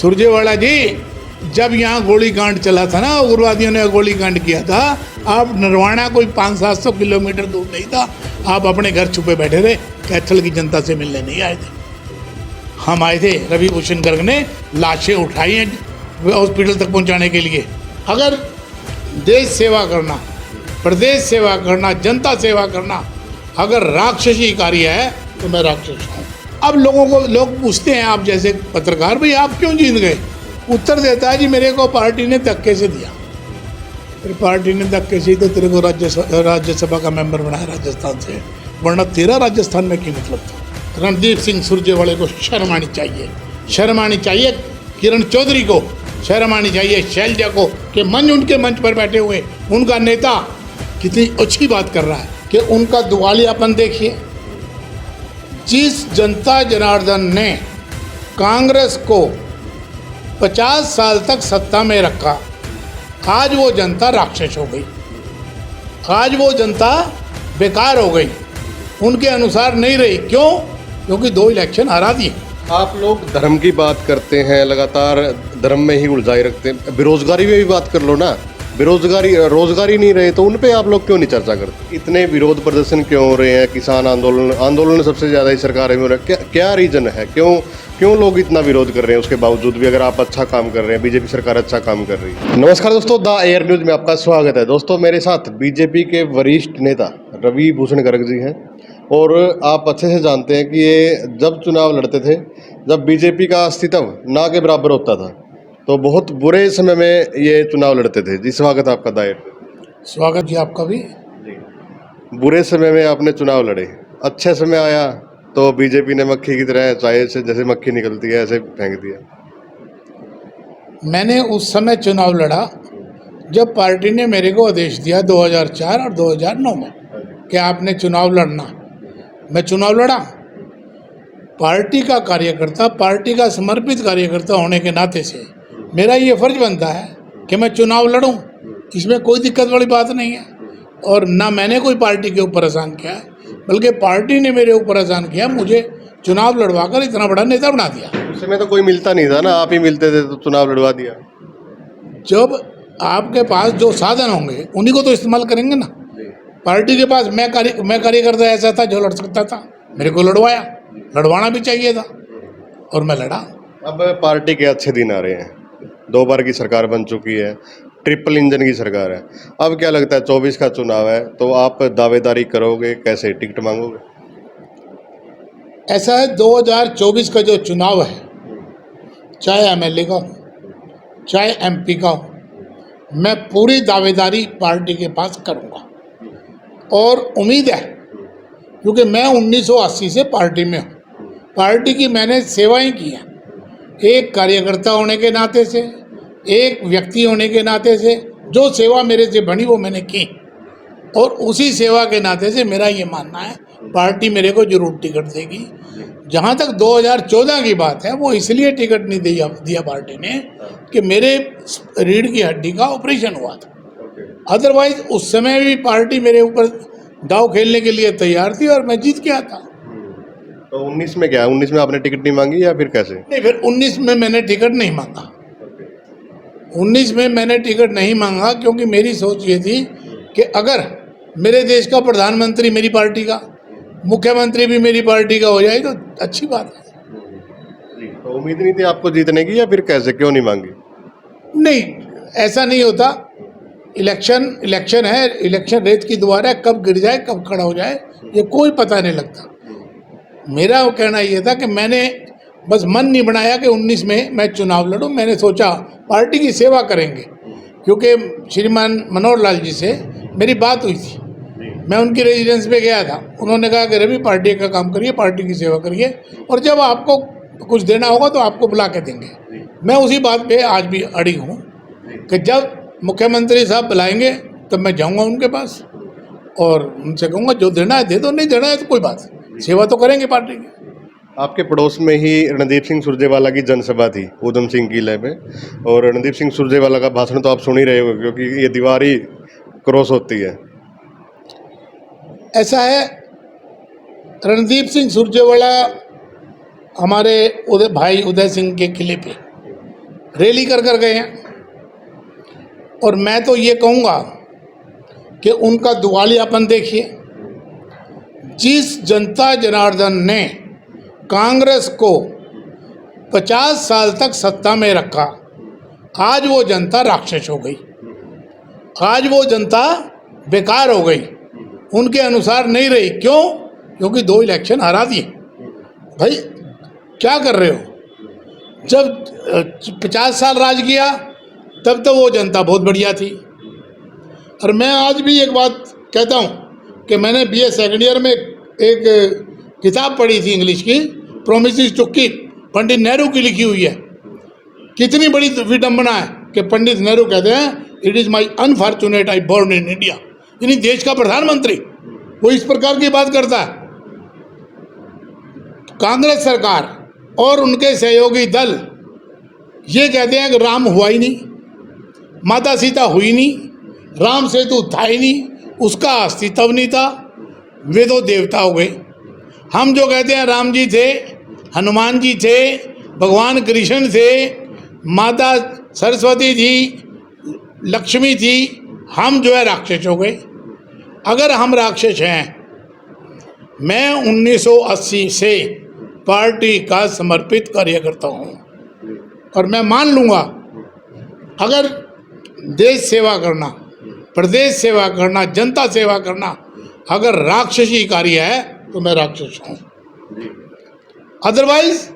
सुरजेवाला जी, जब यहाँ गोली कांड चला था ना, उग्रवादियों ने गोली कांड किया था, आप नरवाना कोई 500-700 किलोमीटर दूर नहीं था, आप अपने घर छुपे बैठे थे, कैथल की जनता से मिलने नहीं आए थे। हम आए थे, रवि भूषण गर्ग ने लाशें उठाई हैं हॉस्पिटल तक पहुंचाने के लिए। अगर देश सेवा करना, प्रदेश सेवा करना, जनता सेवा करना अगर राक्षसी कार्य है तो मैं राक्षस हूँ। अब लोग पूछते हैं, आप जैसे पत्रकार, भाई आप क्यों जीत गए? उत्तर देता है जी, मेरे को पार्टी ने धक्के से दिया। फिर पार्टी ने धक्के से ही तो तेरे को राज्यसभा का मेंबर बनाया राजस्थान से, वरना तेरा राजस्थान में क्या मतलब था? रणदीप सिंह सुरजेवाले को शर्म आनी चाहिए, शर्म आनी चाहिए। किरण चौधरी को शर्म आनी चाहिए, शैलजा को, कि उनके मंच पर बैठे हुए उनका नेता कितनी अच्छी बात कर रहा है कि उनका दिवालियापन देखिए। जिस जनता जनार्दन ने कांग्रेस को 50 साल तक सत्ता में रखा, आज वो जनता राक्षस हो गई, आज वो जनता बेकार हो गई, उनके अनुसार नहीं रही। क्यों? क्योंकि 2 इलेक्शन हरा दिए। आप लोग धर्म की बात करते हैं, लगातार धर्म में ही उलझाए रखते हैं। बेरोजगारी में भी बात कर लो ना, रोजगारी नहीं रहे तो उन पे आप लोग क्यों नहीं चर्चा करते? इतने विरोध प्रदर्शन क्यों हो रहे हैं? किसान आंदोलन सबसे ज़्यादा इस सरकार में हो रहा है। क्या रीजन है? क्यों लोग इतना विरोध कर रहे हैं उसके बावजूद भी, अगर आप अच्छा काम कर रहे हैं, बीजेपी सरकार अच्छा काम कर रही है? नमस्कार दोस्तों, द एयर न्यूज़ में आपका स्वागत है। दोस्तों, मेरे साथ बीजेपी के वरिष्ठ नेता रवि भूषण गर्ग जी हैं, और आप अच्छे से जानते हैं कि ये जब चुनाव लड़ते थे, जब बीजेपी का अस्तित्व ना के बराबर होता था, तो बहुत बुरे समय में ये चुनाव लड़ते थे। जी, स्वागत है आपका दायर। स्वागत जी आपका भी। बुरे समय में आपने चुनाव लड़े, अच्छे समय आया तो बीजेपी ने मक्खी की तरह, चाय से जैसे मक्खी निकलती है ऐसे फेंक दिया। मैंने उस समय चुनाव लड़ा जब पार्टी ने मेरे को आदेश दिया 2004 और 2009 में कि आपने चुनाव लड़ना। मैं चुनाव लड़ा। पार्टी का कार्यकर्ता, पार्टी का समर्पित कार्यकर्ता होने के नाते से मेरा ये फर्ज बनता है कि मैं चुनाव लड़ूं। इसमें कोई दिक्कत वाली बात नहीं है, और ना मैंने कोई पार्टी के ऊपर एहसान किया है, बल्कि पार्टी ने मेरे ऊपर एहसान किया, मुझे चुनाव लड़वाकर इतना बड़ा नेता बना दिया। उस समय तो कोई मिलता नहीं था ना, आप ही मिलते थे तो चुनाव लड़वा दिया। जब आपके पास जो साधन होंगे उन्हीं को तो इस्तेमाल करेंगे ना। पार्टी के पास मैं कार्यकर्ता ऐसा था जो लड़ सकता था, मेरे को लड़वाया, लड़वाना भी चाहिए था, और मैं लड़ा। अब पार्टी के अच्छे दिन आ रहे हैं, 2 बार की सरकार बन चुकी है, ट्रिपल इंजन की सरकार है। अब क्या लगता है, 24 का चुनाव है तो आप दावेदारी करोगे? कैसे टिकट मांगोगे? ऐसा है, 2024 का जो चुनाव है, चाहे एमएलए का हो, चाहे एमपी का हो, मैं पूरी दावेदारी पार्टी के पास करूंगा। और उम्मीद है, क्योंकि मैं 1980 से पार्टी में हूँ, पार्टी की मैंने सेवाएं की हैं, एक कार्यकर्ता होने के नाते से, एक व्यक्ति होने के नाते से, जो सेवा मेरे से बनी वो मैंने की, और उसी सेवा के नाते से मेरा ये मानना है पार्टी मेरे को जरूर टिकट देगी। जहाँ तक 2014 की बात है, वो इसलिए टिकट नहीं दिया पार्टी ने कि मेरे रीढ़ की हड्डी का ऑपरेशन हुआ था। अदरवाइज उस समय भी पार्टी मेरे ऊपर दाव खेलने के लिए तैयार थी और मैं जीत गया था। तो 19 में क्या, 19 में आपने टिकट नहीं मांगी या फिर कैसे? नहीं, फिर 19 में मैंने टिकट नहीं मांगा। 19 में मैंने टिकट नहीं मांगा क्योंकि मेरी सोच ये थी कि अगर मेरे देश का प्रधानमंत्री मेरी पार्टी का, मुख्यमंत्री भी मेरी पार्टी का हो जाए तो अच्छी बात है। तो उम्मीद नहीं थी आपको जीतने की, या फिर कैसे, क्यों नहीं मांगी? नहीं, ऐसा नहीं होता। इलेक्शन है, इलेक्शन रेत की द्वार है, कब गिर जाए कब खड़ा हो जाए ये कोई पता नहीं लगता। मेरा वो कहना ये था कि मैंने बस मन नहीं बनाया कि 19 में मैं चुनाव लड़ूं। मैंने सोचा पार्टी की सेवा करेंगे, क्योंकि श्रीमान मनोहर लाल जी से मेरी बात हुई थी, मैं उनकी रेजिडेंस पे गया था। उन्होंने कहा कि रवि, पार्टी का काम करिए, पार्टी की सेवा करिए, और जब आपको कुछ देना होगा तो आपको बुला के देंगे। मैं उसी बात पे आज भी अड़ी हूँ कि जब मुख्यमंत्री साहब बुलाएंगे तब मैं जाऊँगा उनके पास और उनसे कहूँगा जो देना है दे दो, नहीं देना है तो कोई बात नहीं, सेवा तो करेंगे पार्टी की। आपके पड़ोस में ही रणदीप सिंह सुरजेवाला की जनसभा थी ऊधम सिंह किले में, और रणदीप सिंह सुरजेवाला का भाषण तो आप सुन ही रहे हो, क्योंकि ये दीवार ही क्रॉस होती है। ऐसा है, रणदीप सिंह सुरजेवाला हमारे भाई उदय सिंह के किले पे रैली कर कर गए हैं। और मैं तो ये कहूँगा कि उनका दिवालियापन देखिए। जिस जनता जनार्दन ने कांग्रेस को 50 साल तक सत्ता में रखा, आज वो जनता राक्षस हो गई, आज वो जनता बेकार हो गई, उनके अनुसार नहीं रही। क्यों? क्योंकि 2 इलेक्शन हरा दिए। भाई क्या कर रहे हो? जब 50 साल राज किया तब तो वो जनता बहुत बढ़िया थी। और मैं आज भी एक बात कहता हूँ कि मैंने BA सेकेंड ईयर में एक किताब पढ़ी थी इंग्लिश की, promises to keep, Pandit Nehru की लिखी हुई है। कितनी बड़ी विडंबना है कि पंडित नेहरू कहते हैं it is my unfortunate I born in India. यानी देश का प्रधानमंत्री वो इस प्रकार की बात करता है। कांग्रेस सरकार और उनके सहयोगी दल ये कहते हैं कि राम हुआ ही नहीं, माता सीता हुई नहीं, राम सेतु था ही नहीं, उसका अस्तित्व नहीं था, वे तो देवता हो गए। हम जो कहते हैं राम जी थे, हनुमान जी थे, भगवान कृष्ण थे, माता सरस्वती थी, लक्ष्मी थी, हम जो है राक्षस हो गए। अगर हम राक्षस हैं, मैं 1980 से पार्टी का समर्पित कार्यकर्ता हूँ और मैं मान लूँगा अगर देश सेवा करना, प्रदेश सेवा करना, जनता सेवा करना अगर राक्षसी कार्य है तो मैं राक्षस हूँ। अदरवाइज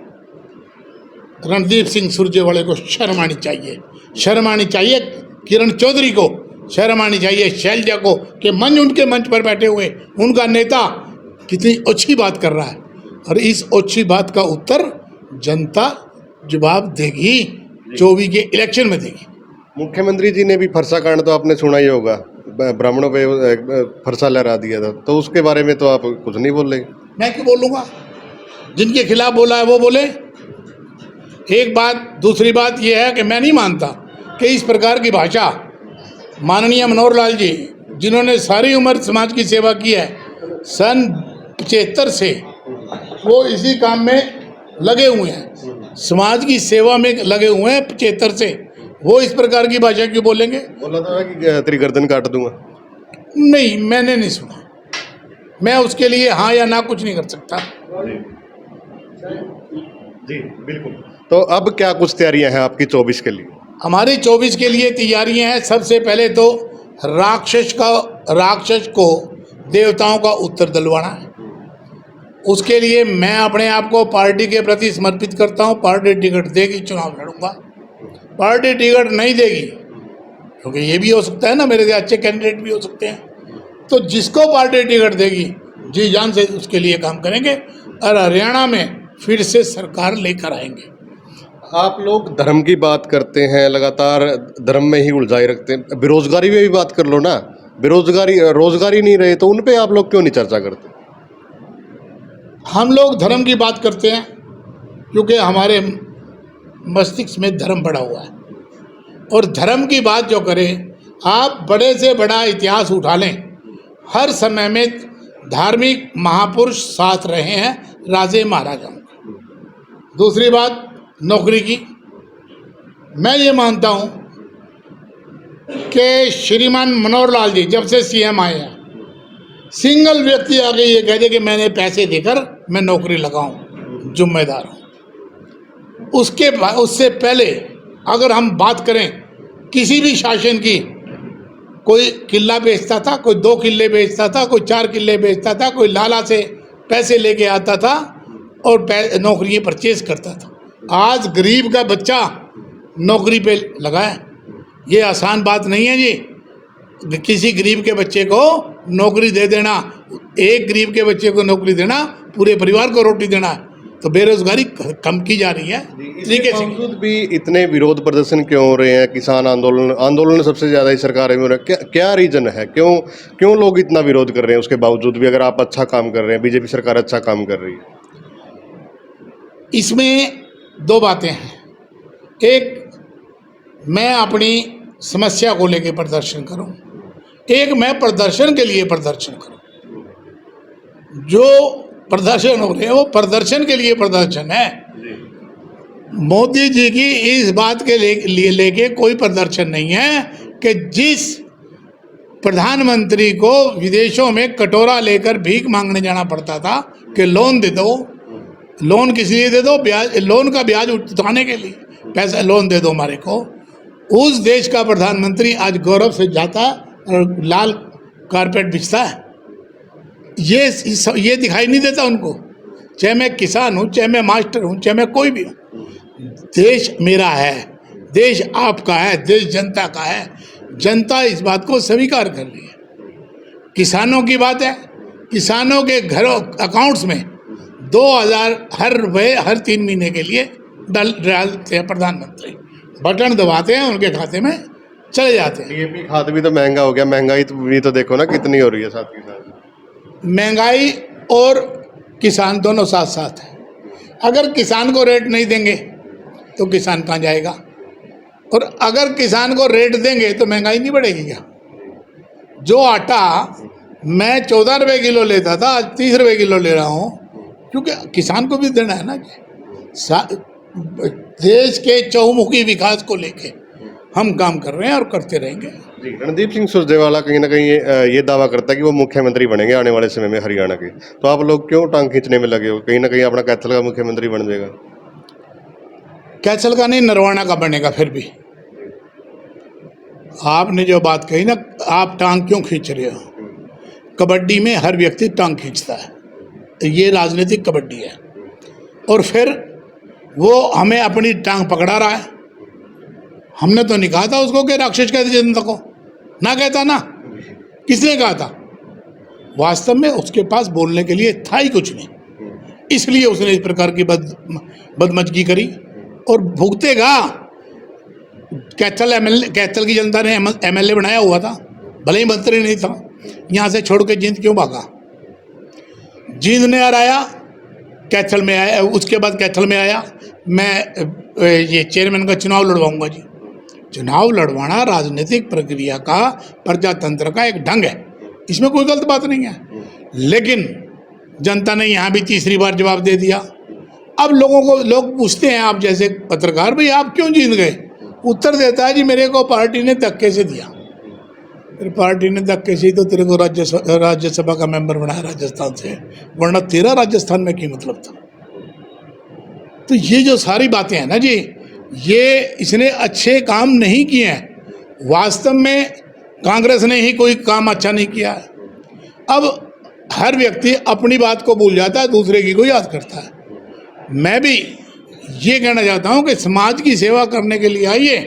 रणदीप सिंह सुरजेवाले को शर्म आनी चाहिए, शर्म आनी चाहिए किरण चौधरी को, शर्म आनी चाहिए शैलजा को कि उनके मंच पर बैठे हुए उनका नेता कितनी अच्छी बात कर रहा है और इस अच्छी बात का उत्तर जनता जवाब देगी, 24 के इलेक्शन में देगी। मुख्यमंत्री जी ने भी फरसा कांड तो आपने सुना ही होगा, ब्राह्मणों पे फरसा लहरा दिया था, तो उसके बारे में तो आप कुछ नहीं बोल रहे। मैं क्यों बोलूँगा? जिनके खिलाफ बोला है वो बोले। एक बात, दूसरी बात यह है कि मैं नहीं मानता कि इस प्रकार की भाषा माननीय मनोहर लाल जी, जिन्होंने सारी उम्र समाज की सेवा की है, सन 75 से वो इसी काम में लगे हुए हैं, समाज की सेवा में लगे हुए हैं 75 से, वो इस प्रकार की भाषा क्यों बोलेंगे? बोला था कि तेरी गर्दन काट दूंगा। नहीं, मैंने नहीं सुना। मैं उसके लिए हाँ या ना कुछ नहीं कर सकता। जी बिल्कुल। तो अब क्या कुछ तैयारियां हैं आपकी 24 के लिए? हमारी 24 के लिए तैयारियां हैं। सबसे पहले तो राक्षस को देवताओं का उत्तर दिलवाना है। उसके लिए मैं अपने आप को पार्टी के प्रति समर्पित करता हूं। पार्टी टिकट देगी चुनाव लड़ूंगा, पार्टी टिकट नहीं देगी, क्योंकि ये भी हो सकता है ना, मेरे से अच्छे कैंडिडेट भी हो सकते हैं, तो जिसको पार्टी टिकट देगी जी जान से उसके लिए काम करेंगे और हरियाणा में फिर से सरकार लेकर आएंगे। आप लोग धर्म की बात करते हैं, लगातार धर्म में ही उलझाए रखते हैं, बेरोजगारी में भी बात कर लो ना। रोजगारी नहीं रहे तो उन पे आप लोग क्यों नहीं चर्चा करते? हम लोग धर्म की बात करते हैं क्योंकि हमारे मस्तिष्क में धर्म पड़ा हुआ है, और धर्म की बात जो करें, आप बड़े से बड़ा इतिहास उठा लें, हर समय में धार्मिक महापुरुष साथ रहे हैं राजे महाराजाओं के। दूसरी बात नौकरी की, मैं ये मानता हूँ कि श्रीमान मनोहर लाल जी जब से CM आए हैं, सिंगल व्यक्ति आगे ये कह दे कि मैंने पैसे देकर मैं नौकरी लगाऊं, जिम्मेदार हूं। उससे पहले अगर हम बात करें किसी भी शासन की, कोई किला बेचता था, कोई 2 किले बेचता था, कोई 4 किले बेचता था, कोई लाला से पैसे लेके आता था और नौकरी परचेज करता था। आज गरीब का बच्चा नौकरी पे लगा है। ये आसान बात नहीं है जी। किसी गरीब के बच्चे को नौकरी दे देना, एक गरीब के बच्चे को नौकरी देना पूरे परिवार को रोटी देना है, तो बेरोजगारी कम की जा रही है। इसके बावजूद भी इतने विरोध प्रदर्शन क्यों हो रहे हैं? किसान आंदोलन सबसे ज़्यादा ही सरकार में हो रहा है। क्या रीज़न है? क्यों लोग इतना विरोध कर रहे हैं उसके बावजूद भी, अगर आप अच्छा काम कर रहे हैं, बीजेपी सरकार अच्छा काम कर रही है? इसमें 2 बातें हैं। एक, मैं अपनी समस्या को लेकर प्रदर्शन करूं, एक मैं प्रदर्शन के लिए प्रदर्शन करूं। जो प्रदर्शन हो रहे हैं वो प्रदर्शन के लिए प्रदर्शन है। मोदी जी की इस बात के लिए लेके कोई प्रदर्शन नहीं है कि जिस प्रधानमंत्री को विदेशों में कटोरा लेकर भीख मांगने जाना पड़ता था कि लोन दे दो, लोन किस लिए दे दो, ब्याज, लोन का ब्याज उठाने के लिए पैसा, लोन दे दो हमारे को। उस देश का प्रधानमंत्री आज गौरव से जाता और लाल कारपेट बिछता है। ये दिखाई नहीं देता उनको, चाहे मैं किसान हूँ, चाहे मैं मास्टर हूँ, चाहे मैं कोई भी हूँ। देश मेरा है, देश आपका है, देश जनता का है। जनता इस बात को स्वीकार कर रही है। किसानों की बात है, किसानों के घरों अकाउंट्स में 2000 हर रुपये हर 3 महीने के लिए डालते हैं प्रधानमंत्री, बटन दबाते हैं, उनके खाते में चले जाते हैं। डीएपी खाद भी तो महंगा हो गया, महंगाई भी तो देखो ना कितनी हो रही है साथ के साथ। महंगाई और किसान दोनों साथ साथ है। अगर किसान को रेट नहीं देंगे तो किसान कहाँ जाएगा, और अगर किसान को रेट देंगे तो महंगाई नहीं बढ़ेगी क्या? जो आटा मैं 14 रुपये किलो लेता था, आज 30 रुपये किलो ले रहा हूँ, क्योंकि किसान को भी देना है ना। देश के चहुमुखी विकास को लेके हम काम कर रहे हैं और करते रहेंगे। जी, रणदीप सिंह सुरजेवाला कहीं ना कहीं ये दावा करता है कि वो मुख्यमंत्री बनेंगे आने वाले समय में हरियाणा के, तो आप लोग क्यों टांग खींचने में लगे हो? कहीं ना कहीं अपना कैथल का मुख्यमंत्री बन जाएगा। कैथल का नहीं, नरवाना का बनेगा। फिर भी आपने जो बात कही ना, आप टांग क्यों खींच रहे हो? कबड्डी में हर व्यक्ति टांग खींचता है, ये राजनीतिक कबड्डी है, और फिर वो हमें अपनी टांग पकड़ा रहा है। हमने तो नहीं कहा था उसको कि राक्षस कहते जनता को, ना कहता ना, किसने कहा था? वास्तव में उसके पास बोलने के लिए था ही कुछ नहीं, इसलिए उसने इस प्रकार की बदमजगी करी और भुगतेगा। कैथल की जनता ने एमएलए बनाया हुआ था, भले ही मंत्री नहीं था। यहाँ से छोड़ के जींद क्यों भागा? जींद ने हराया, कैथल में आया, उसके बाद कैथल में आया, मैं ये चेयरमैन का चुनाव लड़वाऊंगा जी। चुनाव लड़वाना राजनीतिक प्रक्रिया का, प्रजातंत्र का एक ढंग है, इसमें कोई गलत बात नहीं है। लेकिन जनता ने यहाँ भी तीसरी बार जवाब दे दिया। अब लोग पूछते हैं, आप जैसे पत्रकार, भाई आप क्यों जीत गए? उत्तर देता है जी, मेरे को पार्टी ने धक्के से दिया। फिर पार्टी ने धक्के से ही तो तेरे को राज्यसभा का मेंबर बनाया राजस्थान से, वरना तेरा राजस्थान में क्या मतलब था? तो ये जो सारी बातें हैं ना जी, ये इसने अच्छे काम नहीं किए हैं। वास्तव में कांग्रेस ने ही कोई काम अच्छा नहीं किया है। अब हर व्यक्ति अपनी बात को भूल जाता है, दूसरे की को याद करता है। मैं भी ये कहना चाहता हूँ कि समाज की सेवा करने के लिए आइए।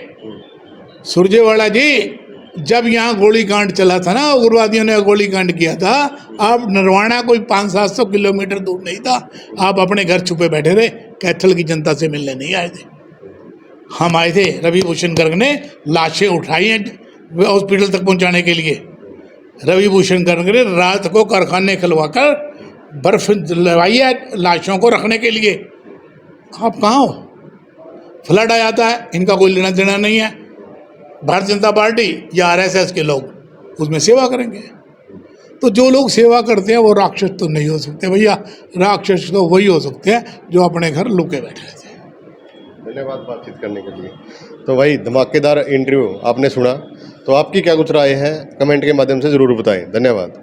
सुरजेवाला जी, जब यहाँ गोलीकांड चला था ना, उग्रवादियों ने गोलीकांड किया था, आप नरवाना कोई 500-700 किलोमीटर दूर नहीं था, आप अपने घर छुपे बैठे रहे, कैथल की जनता से मिलने नहीं आए थे। हम आए थे, रवि भूषण गर्ग ने लाशें उठाई हैं हॉस्पिटल तक पहुंचाने के लिए। रवि भूषण गर्ग ने रात को कारखाने खुलवाकर बर्फ लगवाई है लाशों को रखने के लिए। आप कहाँ हो? फ्लड आ जाता है, इनका कोई लेना देना नहीं है। भारतीय जनता पार्टी या आरएसएस के लोग उसमें सेवा करेंगे। तो जो लोग सेवा करते हैं वो राक्षस तो नहीं हो सकते भैया। राक्षस तो वही हो सकते हैं जो अपने घर लुके बैठे रहते हैं। धन्यवाद बातचीत करने के लिए। तो भाई, धमाकेदार इंटरव्यू आपने सुना, तो आपकी क्या कुछ राय है कमेंट के माध्यम से ज़रूर बताएं। धन्यवाद।